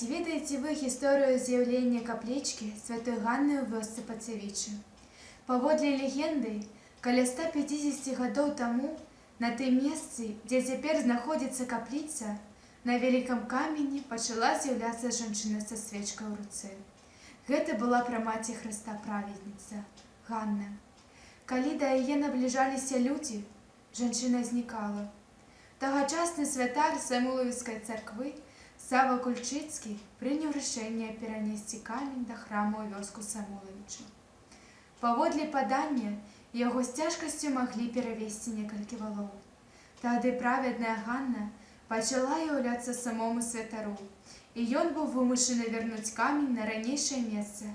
ці ведаеце вы гісторыю з'яўлення каплічкі святой Ганны ў вёсцы Пацавічы? Паводле легенды, каля 150 гадоў таму на тым месцы, дзе цяпер знаходзіцца капліца, на вялікім камені пачала з'яўляцца жанчына са свечкай у руцэ. Гэта была прамаці Хрыста праведніца, Ганна. Калі да яе набліжаліся людзі, жанчына знікала. Тагачасны святар Самуілаўскай царквы Сава Кульчыцкі прыняў рашэнне перанесці камень да храму ў вёску Самуілавіча. Паводле падання, яго з цяжкасцю маглі перавезці некалькі валоў. Тады праведная Ганна пачала яўляцца самому святару, і ён быў вымушаны вярнуць камень на ранейшае месца,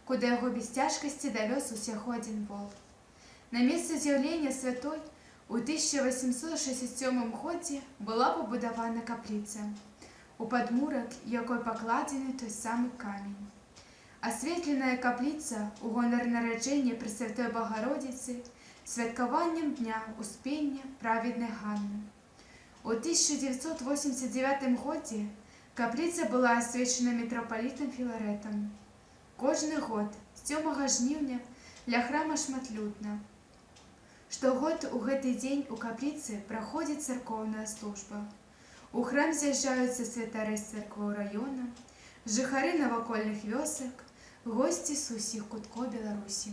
куды яго без цяжкасці давёз усяго адзін вол. На месцы з'яўлення святой у 1867 годзе была пабудавана капліца, у падмурак якой пакладзены той самы камень. Асветленая капліца ў гонар нараджэння Пресвятой Багародзіцы святкаваннем дня Успення праведнай Ганны. У 1989 годзе капліца была асвечана мітрапалітам Філарэтам. Кожны год з 7 жніўня ля храма шматлюдна. Штогод у гэты дзень у капліцы праходзіць царкоўная служба. У храм з'язджаюцца святары з царкваў раёна, жыхары навакольных вёсак, госці з усіх куткоў Беларусі.